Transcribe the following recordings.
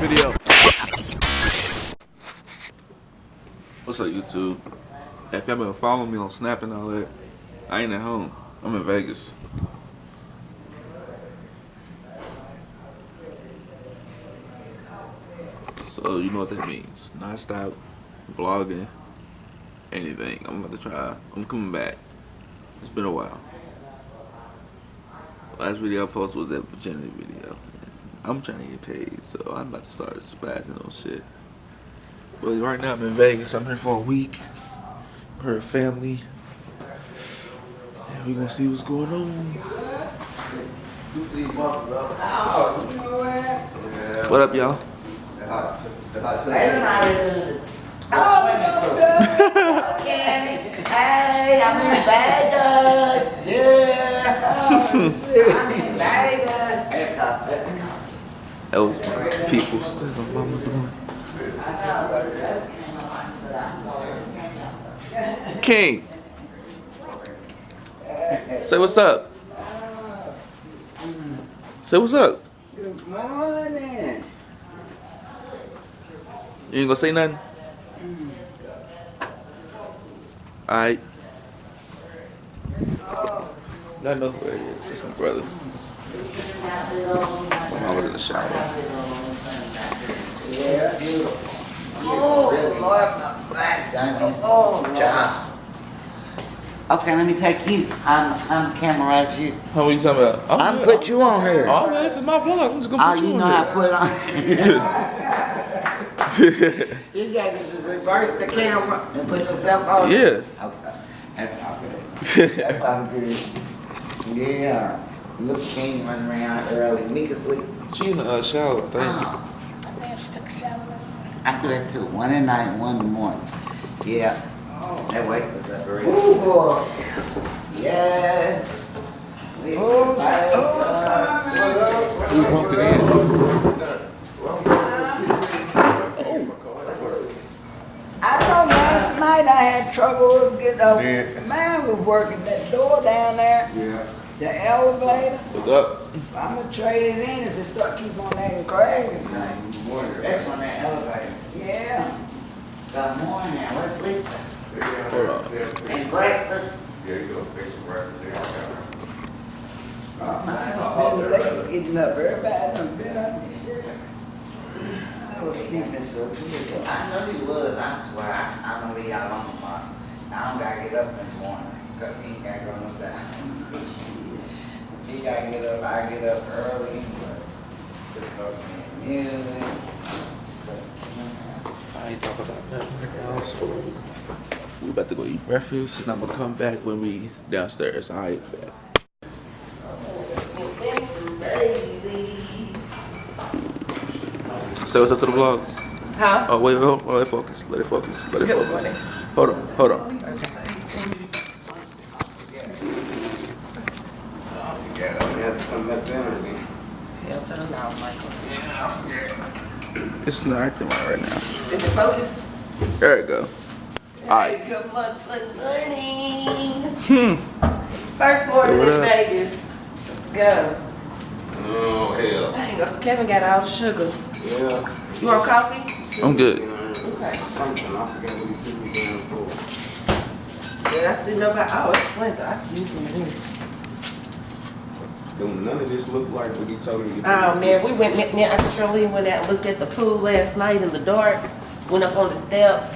video. What's up, YouTube? If y'all been following me on Snap and all that, I ain't at home. I'm in Vegas. So you know what that means. Non-stop vlogging, anything. I'm about to try. I'm coming back. It's been a while. Last video I posted was that virginity video. I'm trying to get paid, so I'm about to start spazzing on shit. But right now I'm in Vegas. I'm here for a week. I'm here with family. And we're gonna see what's going on. What up, y'all? Hey, I'm in Vegas. Yeah. I'm in Vegas. That was my people. King. Say what's up. Say what's up. Good morning. You ain't gonna say nothing? Alright. I know who it is. It's my brother. My mama in the shower. Yeah. Oh, Lord, my back. Oh, Job. Okay, let me take you. I'm camera's you. How are you talking about? I'm put you on here. Oh man, it's my vlog. I'm just gonna put you you on know how to put on. here. You guys just reverse the camera and put yourself on. Yeah. Okay. That's all good. That's all good. Yeah. Look, King running around early. Mika sleep. She in the shower, I think. I think she took a shower. I do that too. 1 at night, 1 in the morning. Yeah. That wakes us up early. Ooh, boy. Yes. We walked in. I know last night I had trouble getting up. The man was working that door down there. Yeah. The elevator. What's up? I'm going to trade it in if it start keep on acting crazy. That's on that elevator. Yeah. Good morning. Where's Lisa? Hold on. And breakfast. Yeah, you gonna fix some breakfast. Been late getting up. Everybody done been up this shit. I was sleeping so good. I know you would. I swear. I don't leave y'all alone. I don't gotta get up in the morning because he ain't gotta go no down. He gotta get up. I get up early. Just go see music. I ain't talking about nothing right now, so we about to go eat breakfast, and I'm gonna come back when we downstairs. Alright. Say what's up to the vlog. Huh? Oh wait, hold on, let it focus. Let it focus. Let it focus. Hold on, hold on. Hell to the loud, Michael. It's not acting right now. Is it focused? There you go. Alright. Good morning. First morning what in up? Vegas. Go. Oh, hell. Dang, Uncle Kevin got all the sugar. Yeah. You want coffee? I'm good. Okay. Something. I forget what he said we doing for. Yeah, I see nobody. Oh, it's Splendor. I can use one of these. Don't none of this look like what he told me. Oh man, we went, me and Aunt Shirley went out and looked at the pool last night in the dark. Went up on the steps.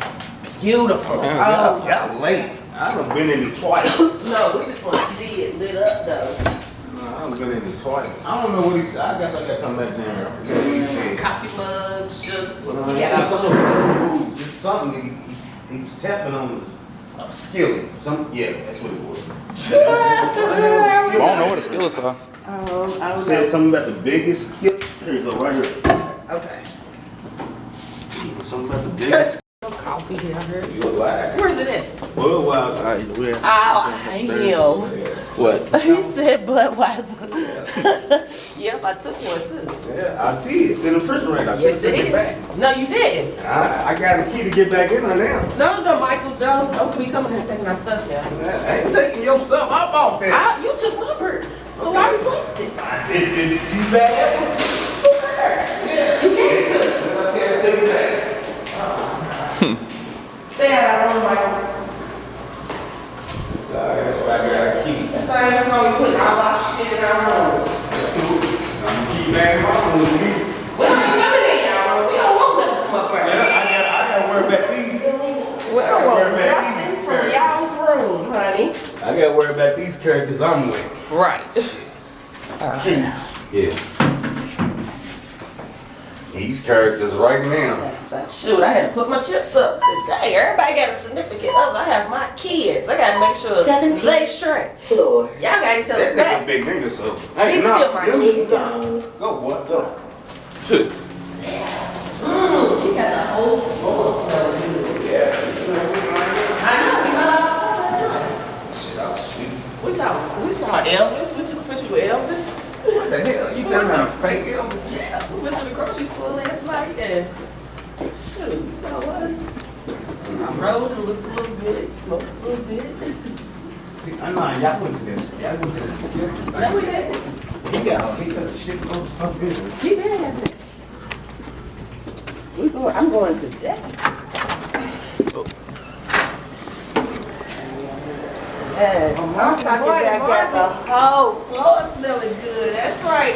Beautiful. Oh, Y'all late. I done been in it twice. no, we just want to see it lit up though. I done been in it twice. I don't know what he said. I guess I gotta come back down here. I forget what he said. Coffee mug, sugar. He got some food. Just something he was tapping on a skillet. Yeah, that's what it was. I don't know what the skillets are. I was Said something about the biggest skillet. Here you go, right here. okay. Something about the biggest. Coffee down here. You alive? Where's it at? Budweiser. Alright, we're Oh, I hate him. what? He said Budweiser. Yep, I took one too. Yeah, I see it. It's in the refrigerator. I Yes, just it took it is. back. No, you didn't. I got a key to get back in there now. No, Michael, don't be coming here and taking our stuff now. I ain't taking your stuff. I'm off there. You took my bird, so I replaced it. Did you back it? You gave it to me. That's why we put all our shit in our rooms. That's cool. Keep back in my room with me. We don't even come in y'all room. We don't want nothing from up there. Yeah, I gotta worry about these. We don't want nothing from y'all's room, honey. I gotta worry about these characters I'm with. Right. Yeah. These characters right now. Shoot, I had to put my chips up. Said, dang, everybody got a significant other. I have my kids. I gotta make sure they straight. Floor. Y'all got each other's That nigga back. big nigga, so. He's still my kid. Go, boy, go. You got the whole floor smelling good. Yeah. I know, we got all stuff last night. Shit, I was sweet. We saw Elvis. We took a picture with Elvis. What the hell? You telling me I'm fake Elvis? Yeah, we went to the grocery store last night and shoot, you know what? I rode and looked a little bit, smoked a little bit. See, I'm not, y'all went to this. Y'all went to this. No, we didn't. He got shit close up here. He didn't have it. I'm going today. Yes, I'm talking about got the whole floor smelling good. That's right,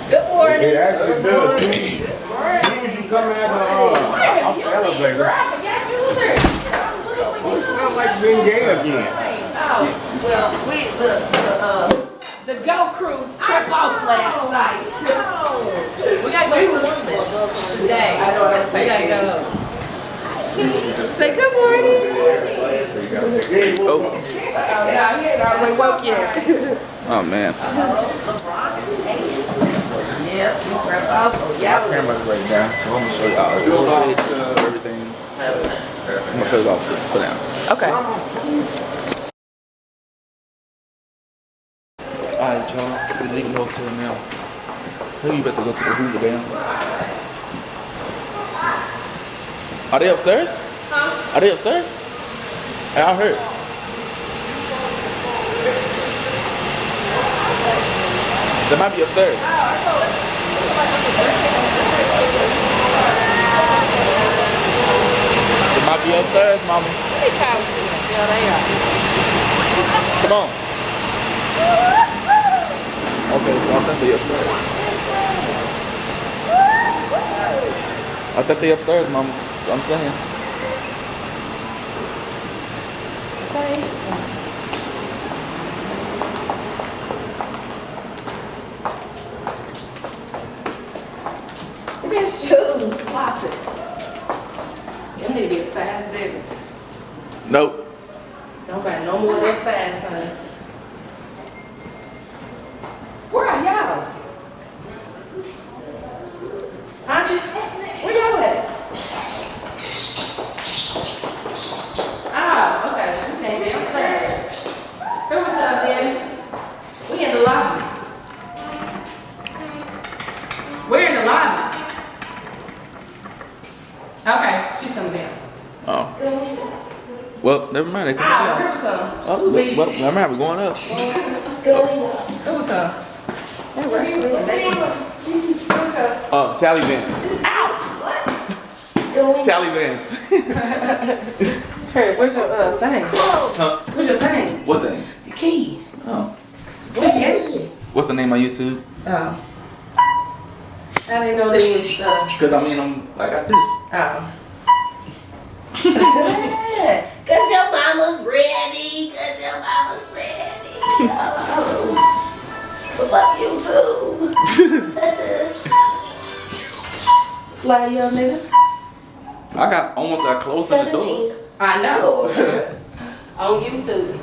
good morning. It actually does. Good As morning. soon as you come out of the elevator, I forgot you was there. it smells like being gay again. Oh, well, the Go crew took off last night. We gotta go swimming today. We gotta go. Say good morning. Oh. Yeah, he ain't already woke yet. Oh man. Yep, you crept off. Oh, yeah. Camera's right now, so I'm gonna show you all everything. I'm gonna show you all for now. Okay. Alright, y'all. We're leaving the hotel now. Maybe you better go to the Hoover Dam. Are they upstairs? Huh? Are they upstairs? Hey, I heard. They might be upstairs. They might be upstairs, mama. Yeah, they are. Come on. Okay, so I think they upstairs. I think they upstairs, mama. That's what I'm saying. Look at his shoes flopping. Them need to be a size bigger. Nope. Don't buy no more than size, honey. Where are y'all? Auntie, where y'all at? Ah, okay. We came downstairs. Here we come then. We in the lobby. We're in the lobby. Okay, she's coming down. Oh. Well, never mind. They coming Ah, down. here we come. Oh, well, never mind. We're going up. Here we come. Tallywans. Tallywans. Hey, where's your thing? Huh? Where's your thing? What thing? The key. Oh. Yes. What's the name on YouTube? Oh. I didn't know they was Cause I mean, I got this. oh. Cause your mama's ready. Cause your mama's ready. Oh. What's up, YouTube? Fly, young nigga. I almost got closed in the doors. I know. On YouTube.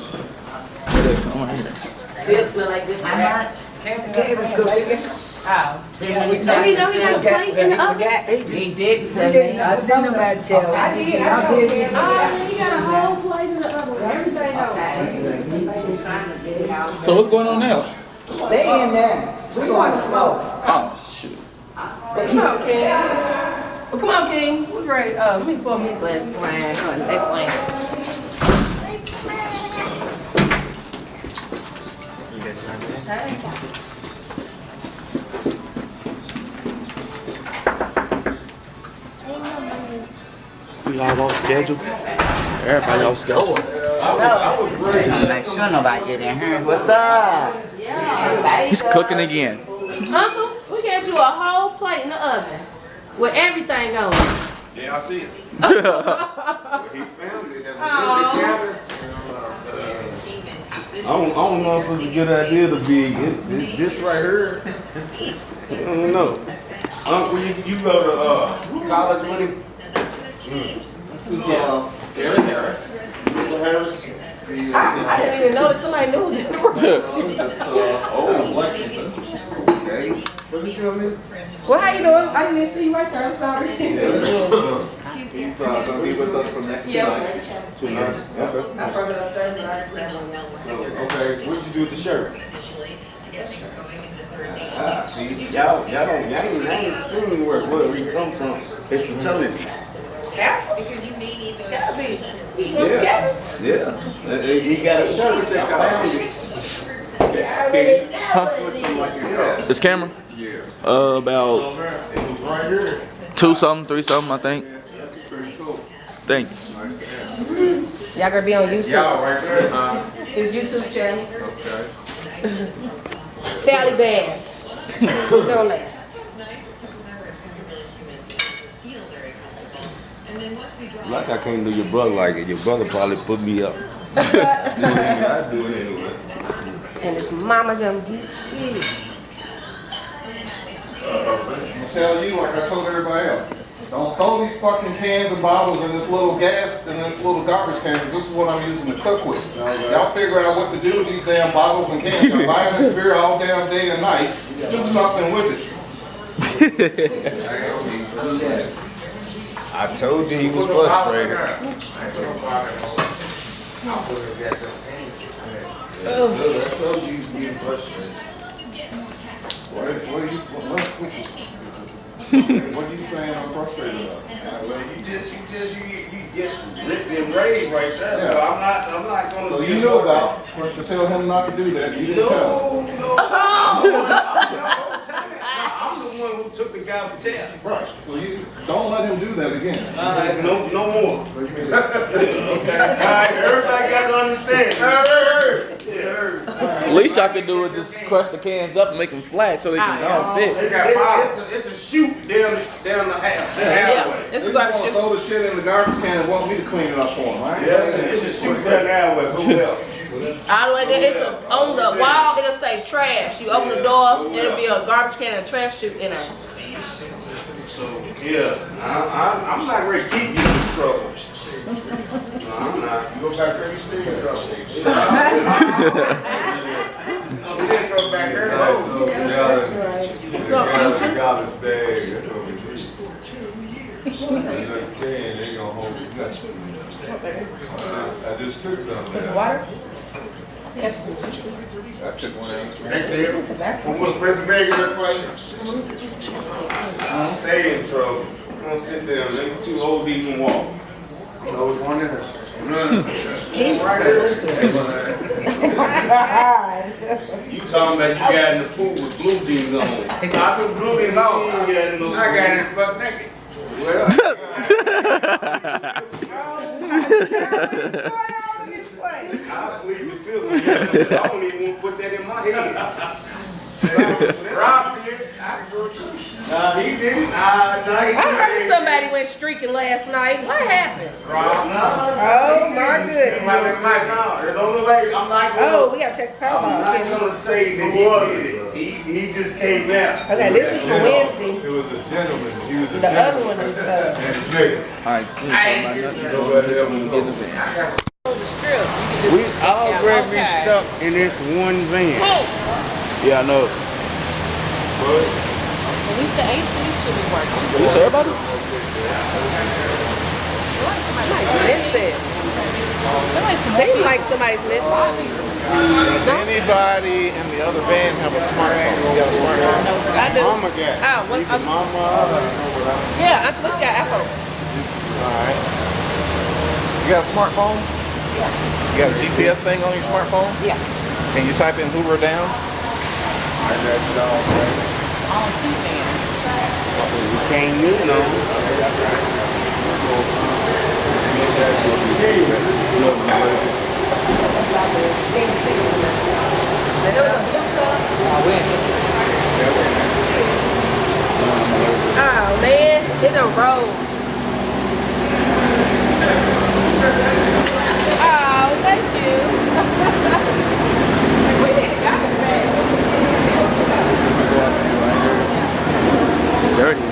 Come on here. Still smell like good I'm crap. not. Gave us cooking. Oh. See, Did he know he had a plate in the oven? He didn't tell me. I didn't nobody tell me. I did. Oh, he got a whole plate in the oven. Everything on. So what's going on now? They in there. We going to smoke. Oh shoot. Come on, King. Well, come on, King. We're great. Let me pour me a glass of wine. They playing. We all off schedule. Everybody off schedule. Just make sure nobody get in here. What's up? He's cooking again. Uncle, we got you a whole plate in the oven with everything on it. Yeah, I see it. He found it. I don't know if it's a good idea to be this right here. I don't know. Uncle, you go to college with him? This is Eric Harris. Mr. Harris. He is I didn't even notice somebody knew was in the room. Lexington. Okay. What did you mean? Well, how you doing? I didn't even see you right there. I'm sorry. He's going to be with us for the next 2 nights. 2 nights. Okay. I broke it upstairs and I Okay. What'd you do with the shirt? See, y'all ain't seen where we come from. It's paternity. Yeah. He got a shirt that This camera? Yeah. About It was right here. 2 something, 3 something, I think. Pretty cool. Thank you. Y'all gonna be on YouTube. Y'all right there, huh? His YouTube channel. Okay. Tally Bass. Click on that. Like I can't do your brother like it. Your brother probably put me up. I do it anyway. And his mama gonna get you. I'll tell you, like I told everybody else, don't throw these fucking cans and bottles in this little gas, in this little garbage can, because this is what I'm using to cook with. Y'all figure out what to do with these damn bottles and cans. I'm buying this beer all damn day and night. Do something with it. I told you he was frustrated. I told you he was getting frustrated. What are you saying I'm frustrated about? Well, you just ripped and raved right there. So I'm not gonna. So you knew about to tell him not to do that. You didn't tell him. No. I'm the one who took the garbage tail. Right. So you don't let him do that again. No more. Okay. All right, everybody got to understand. At least y'all can do is just crush the cans up and make them flat so they can all fit. It's a chute down the half. Yeah, They it's just gonna want to shoot. throw the shit in the garbage can and want me to clean it up for him. I ain't Yeah, doing that it's a shit. chute down the alleyway. Who else? All the way there, it's on the wall, it'll say trash. You open the door, it'll be a garbage can and a trash chute in there. So yeah, I'm not ready to keep you in trouble. No, I'm not. You go back there, you still in trouble. I'm in trouble back there. What's up, Future? Garbage bag. They gonna hold it. I just took some. Water? I took one out. Right there. I'm gonna put prison bag in there for you. Stay in trouble. Don't sit there. They too old to even walk. So it's one in there. You talking about you got in the pool with blue jeans on. I took blue jeans off. I got in it fuck naked. Well, I believe the fifth one. I don't even want to put that in my head. Rob did. I saw too. Nah, he didn't. I heard somebody went streaking last night. What happened? Rob, no. Oh my goodness. I'm not Oh, we gotta check the power I'm not ball. gonna say that he did it. He just came out. Okay, this is for Wednesday. It was a gentleman. He was a The other one is Alright, We already been stuck in this one van. yeah, I know. At least the AC should be working. You say everybody? Missing. Somebody seems like somebody's missing. Does anybody in the other van have a smartphone? You got a smartphone? No, I do. Mama got. Oh, what? Yeah, Auntie Liz got iPhone. Alright. You got a smartphone? Yeah. You got a GPS thing on your smartphone? Yeah. Can you type in Hoover Dam? On Superman. We can't use no. Oh man, it done rolled. Oh, thank you. We ain't got it back. It's dirty.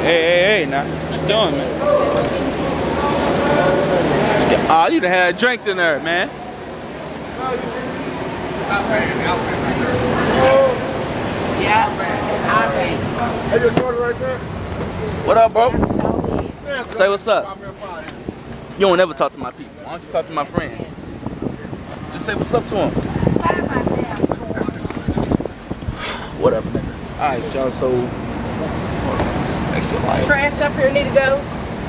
Hey, now. What you doing, man? Oh, you done had drinks in there, man. Yeah, I think. Hey, your Jordan right there? What up, bro? Say what's up. You don't ever talk to my people. Why don't you talk to my friends? Just say what's up to them. Whatever, nigga. Alright, y'all, so... Hold on, this extra light. Trash up here need to go.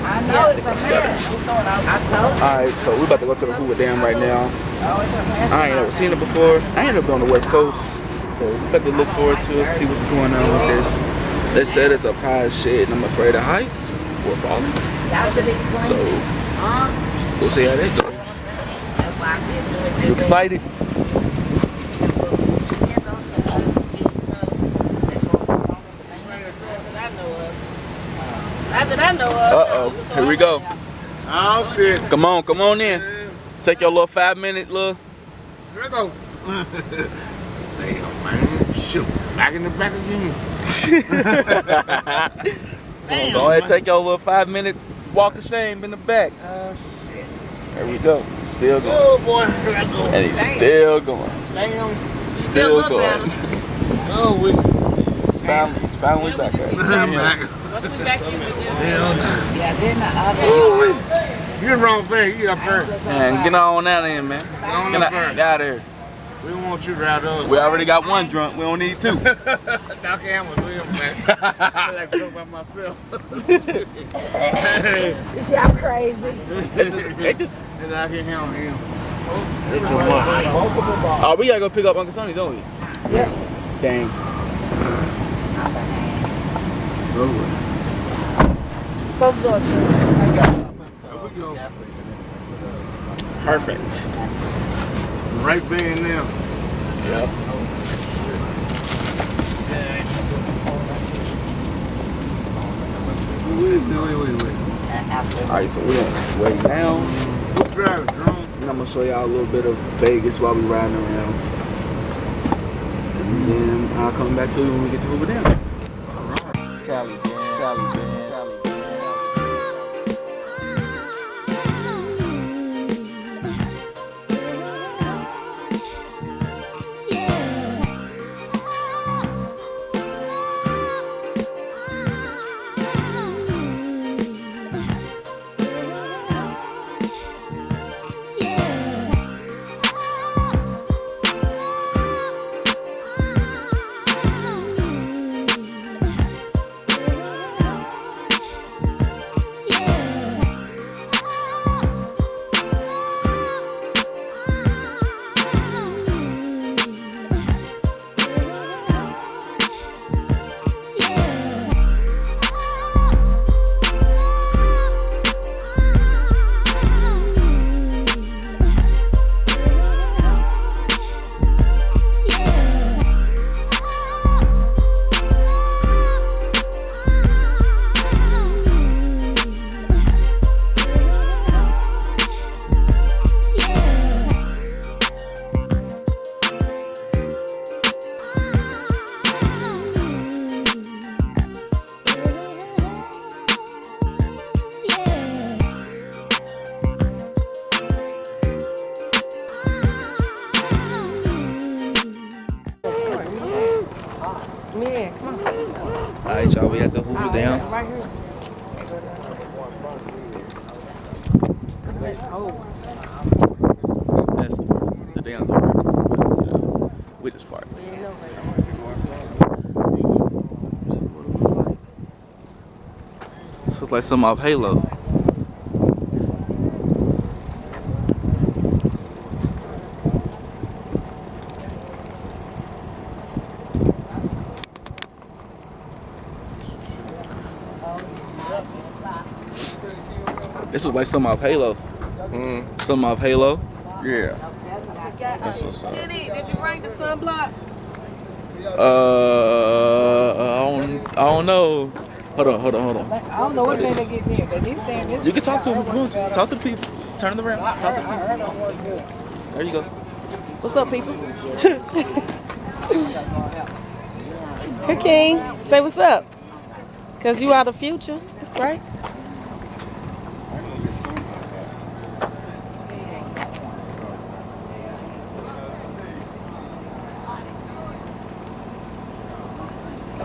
I know it's a mess. I know. Alright, so we about to go to the Hoover Dam right now. I ain't never seen it before. I ain't never been on the West Coast. So we about to look forward to it, see what's going on with this. They said it's up high as shit and I'm afraid of heights or falling. Y'all should explain So it. we'll see how that goes. That's why I said do it. You excited? Not that I know of. Uh-oh, here we go. Oh, shit. Come on in. Take your little 5-minute little. Here we go. Damn, man. Shoot. Back in the back again. Damn, Go ahead and take your little 5-minute walk of shame in the back. Oh, shit. There we go. Still going. Oh, boy. Here I go. And he's still going. Damn. Still look going. Oh, we. He's finally back at it. I'm back. Once we back in with them. Hell no. Yeah, then the other. You're the wrong thing. You up there. Man, get on out of here, man. on Get up there. out of here. We don't want you to ride us. We already got one drunk. We don't need two. Doc Hammer's with him, man. I like to go by myself. Y'all crazy. It just. And I can handle him. It's too much. Oh, we gotta go pick up Uncle Sonny, don't we? Yeah. Dang. Both doors. Perfect. Right there now. Yep. Wait. Alright, so we're on the way down. Who's driving, drone? And I'm gonna show y'all a little bit of Vegas while we riding around. And then I'll come back to you when we get to Hoover Dam. Tally, tally. Yeah, come on. Alright, y'all, we at the Hoover Dam. Right here. Oh. That's the dam door. But, you know, we just parked. So it's like something off Halo. This is like some off Halo. Some off Halo. Yeah. That's what's up. Kenny, did you bring the sunblock? I don't know. Hold on. I don't know what day they get here, but these things. You can talk to them. Talk to the people. Turn it around. Talk to the people. Don't work good. There you go. What's up, people? Here, King, say what's up. Cause you are the future. That's right.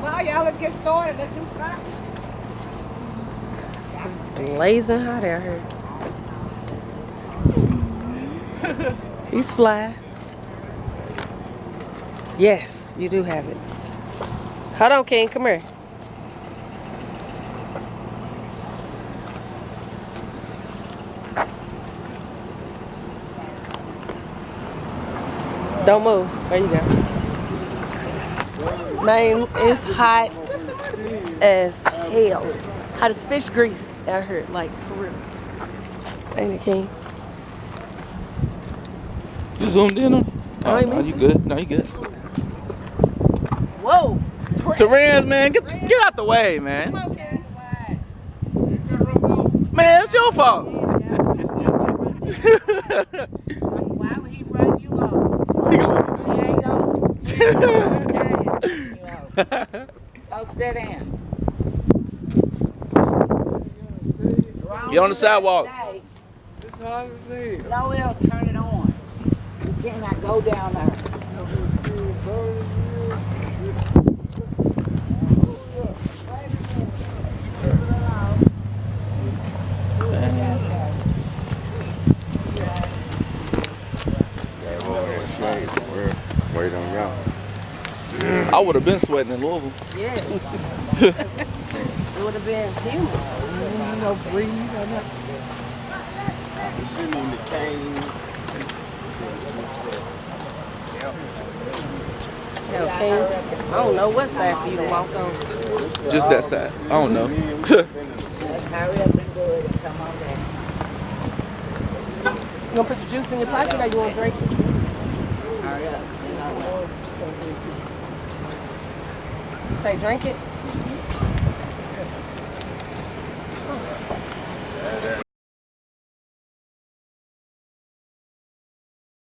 Come on, y'all, let's get started. Let's do something. It's blazing hot out here. He's fly. Yes, you do have it. Hold on, King. Come here. Don't move. There you go. Man, it's hot as hell. Hot as fish grease out here, like for real. Ain't it, King? You zoomed in on it? Oh, No, you good. No, you good. Whoa. Terrence, man, get out the way, man. Come on, King. Man, it's your fault. Why would he run you over? He go- He ain't gonna. Go sit down. Get on the sidewalk. It's hard to see. Lowell, turn it on. You cannot go down there. Wait on y'all. I would have been sweating in Louisville. Yeah. It would have been humid. No breeze or nothing. Sitting in the cane. Hell, King, I don't know what side for you to walk on. Just that side. I don't know. Let's hurry up and do it and come on down. You gonna put your juice in your pocket or you wanna drink it? Hurry up. Say drink it.